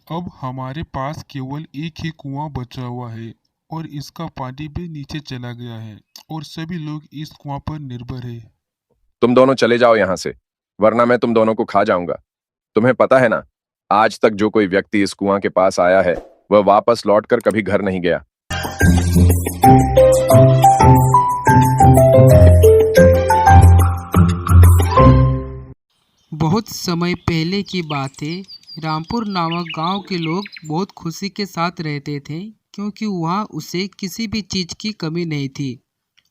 अब हमारे पास केवल एक ही कुआं बचा हुआ है और इसका पानी भी नीचे चला गया है और सभी लोग इस कुआं पर निर्भर है। तुम दोनों चले जाओ यहाँ से, वरना मैं तुम दोनों को खा जाऊंगा। तुम्हें पता है ना, आज तक जो कोई व्यक्ति इस कुआं के पास आया है, वह वापस लौटकर कभी घर नहीं गया। बहुत समय पहले की बात है। रामपुर नामक गांव के लोग बहुत खुशी के साथ रहते थे, क्योंकि वहाँ उसे किसी भी चीज़ की कमी नहीं थी।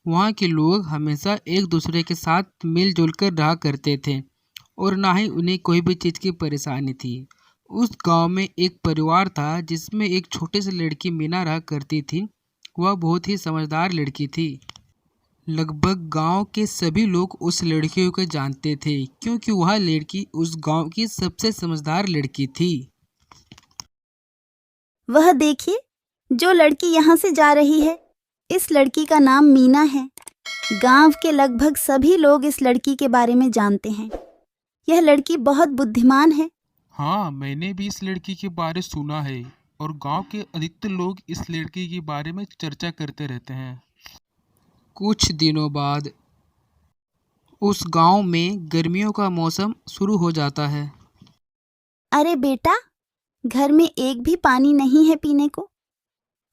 वहाँ के लोग हमेशा एक दूसरे के साथ मिलजुल कर रहा करते थे और ना ही उन्हें कोई भी चीज़ की परेशानी थी। उस गांव में एक परिवार था जिसमें एक छोटी सी लड़की मीना रहा करती थी। वह बहुत ही समझदार लड़की थी। लगभग गांव के सभी लोग उस लड़की को जानते थे, क्योंकि वह लड़की उस गांव की सबसे समझदार लड़की थी। वह देखिए, जो लड़की यहाँ से जा रही है, इस लड़की का नाम मीना है। गांव के लगभग सभी लोग इस लड़की के बारे में जानते हैं। यह लड़की बहुत बुद्धिमान है। हाँ, मैंने भी इस लड़की के बारे सुना है और गांव के अधिकतर लोग इस लड़की के बारे में चर्चा करते रहते हैं। कुछ दिनों बाद उस गांव में गर्मियों का मौसम शुरू हो जाता है। अरे बेटा, घर में एक भी पानी नहीं है पीने को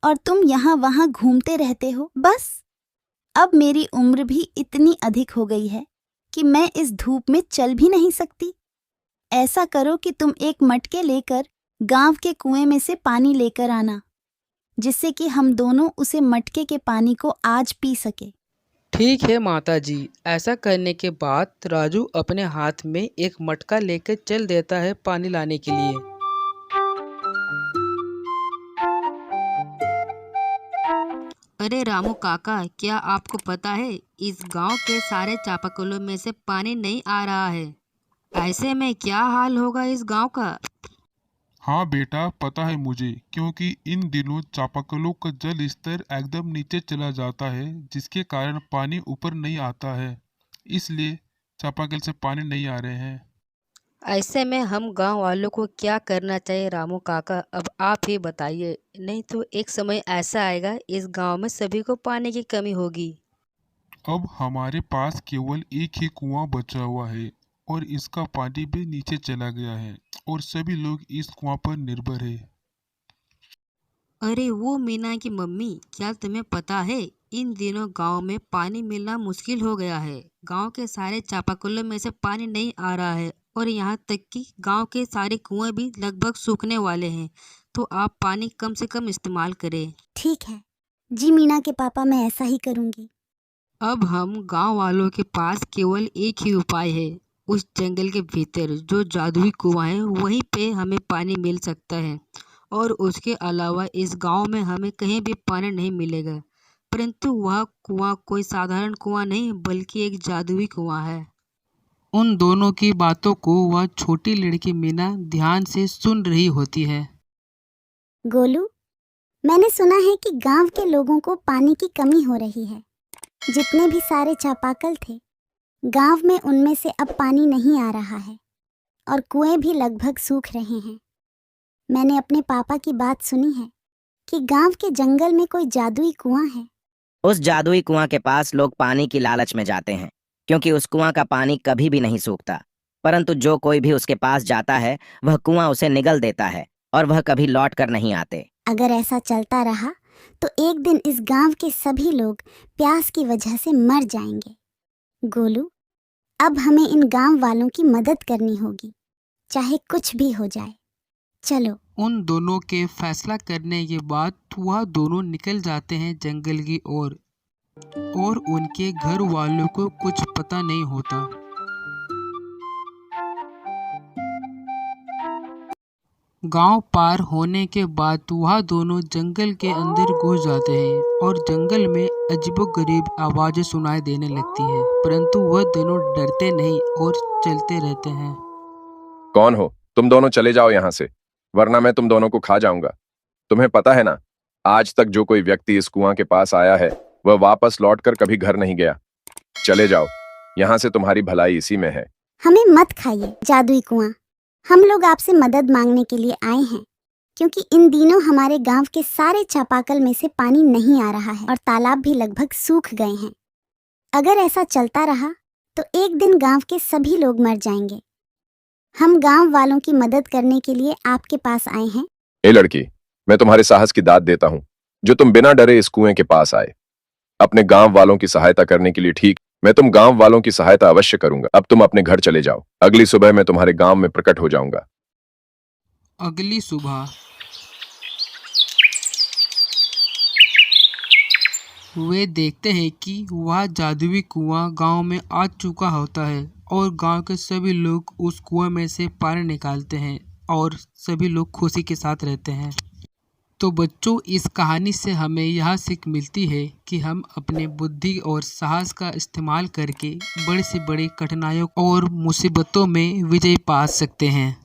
और तुम यहाँ वहाँ घूमते रहते हो। बस अब मेरी उम्र भी इतनी अधिक हो गई है कि मैं इस धूप में चल भी नहीं सकती। ऐसा करो कि तुम एक मटके लेकर गांव के कुएं में से पानी लेकर आना, जिससे कि हम दोनों उसे मटके के पानी को आज पी सके। ठीक है माता जी। ऐसा करने के बाद राजू अपने हाथ में एक मटका लेकर चल देता है पानी लाने के लिए। अरे रामू काका, क्या आपको पता है इस गांव के सारे चापाकलों में से पानी नहीं आ रहा है। ऐसे में क्या हाल होगा इस गांव का। हाँ बेटा, पता है मुझे, क्योंकि इन दिनों चापाकलों का जल स्तर एकदम नीचे चला जाता है, जिसके कारण पानी ऊपर नहीं आता है। इसलिए चापाकल से पानी नहीं आ रहे हैं। ऐसे में हम गांव वालों को क्या करना चाहिए रामू काका, अब आप ही बताइए। नहीं तो एक समय ऐसा आएगा इस गांव में सभी को पानी की कमी होगी। अब हमारे पास केवल एक ही कुआं बचा हुआ है और इसका पानी भी नीचे चला गया है और सभी लोग इस कुआं पर निर्भर है। अरे वो मीना की मम्मी, क्या तुम्हें पता है इन दिनों गांव में पानी मिलना मुश्किल हो गया है। गांव के सारे चापाकलों में से पानी नहीं आ रहा है और यहाँ तक कि गांव के सारे कुएं भी लगभग सूखने वाले हैं। तो आप पानी कम से कम इस्तेमाल करें। ठीक है जी मीना के पापा, मैं ऐसा ही करूँगी। अब हम गांव वालों के पास केवल एक ही उपाय है। उस जंगल के भीतर जो जादुई कुआं है, वहीं पे हमें पानी मिल सकता है और उसके अलावा इस गांव में हमें कहीं भी पानी नहीं मिलेगा। परंतु वह कुआं कोई साधारण कुआं नहीं, बल्कि एक जादुई कुआं है। उन दोनों की बातों को वह छोटी लड़की मीना ध्यान से सुन रही होती है। गोलू, मैंने सुना है कि गांव के लोगों को पानी की कमी हो रही है। जितने भी सारे चापाकल थे गांव में, उनमें से अब पानी नहीं आ रहा है और कुएं भी लगभग सूख रहे हैं। मैंने अपने पापा की बात सुनी है कि गांव के जंगल में कोई जादुई कुआं है। उस जादुई कुआं के पास लोग पानी की लालच में जाते हैं, क्योंकि उस कुआं का पानी कभी भी नहीं सूखता। परंतु जो कोई भी उसके पास जाता है, वह कुआं उसे निगल देता है और वह कभी लौट कर नहीं आते। अगर ऐसा चलता रहा तो एक दिन इस गांव के सभी लोग प्यास की वजह से मर जाएंगे। गोलू, अब हमें इन गांव वालों की मदद करनी होगी, चाहे कुछ भी हो जाए। चलो। उन दोनों के फैसला करने के बाद वह दोनों निकल जाते हैं जंगल की ओर और उनके घर वालों को कुछ पता नहीं होता। गांव पार होने के बाद वह दोनों जंगल के अंदर घुस जाते हैं और जंगल में अजीबोगरीब आवाजें सुनाई देने लगती हैं, परंतु वह दोनों डरते नहीं और चलते रहते हैं। कौन हो तुम दोनों? चले जाओ यहाँ से, वरना मैं तुम दोनों को खा जाऊंगा। तुम्हें पता है ना, आज तक जो कोई व्यक्ति इस कुआं के पास आया है, वह वापस लौटकर कभी घर नहीं गया। चले जाओ यहाँ से, तुम्हारी भलाई इसी में है। हमें मत खाइए जादुई कुआं, हम लोग आपसे मदद मांगने के लिए आए हैं। क्योंकि इन दिनों हमारे गांव के सारे चापाकल में से पानी नहीं आ रहा है और तालाब भी लगभग सूख गए हैं। अगर ऐसा चलता रहा तो एक दिन गांव के सभी लोग मर जाएंगे। हम गांव वालों की मदद करने के लिए आपके पास आए हैं। ए लड़की, मैं तुम्हारे साहस की दाद देता हूँ जो तुम बिना डरे इस कुएं के पास आए। अपने गांव वालों की सहायता करने के लिए ठीक, मैं तुम गांव वालों की सहायता अवश्य करूंगा। अब तुम अपने घर चले जाओ, अगली सुबह मैं तुम्हारे गांव में प्रकट हो जाऊंगा। अगली सुबह वे देखते हैं कि वह जादुई कुआं गांव में आ चुका होता है और गांव के सभी लोग उस कुएं में से पानी निकालते हैं और सभी लोग खुशी के साथ रहते हैं। तो बच्चों, इस कहानी से हमें यह सीख मिलती है कि हम अपने बुद्धि और साहस का इस्तेमाल करके बड़ी से बड़ी कठिनाइयों और मुसीबतों में विजय पा सकते हैं।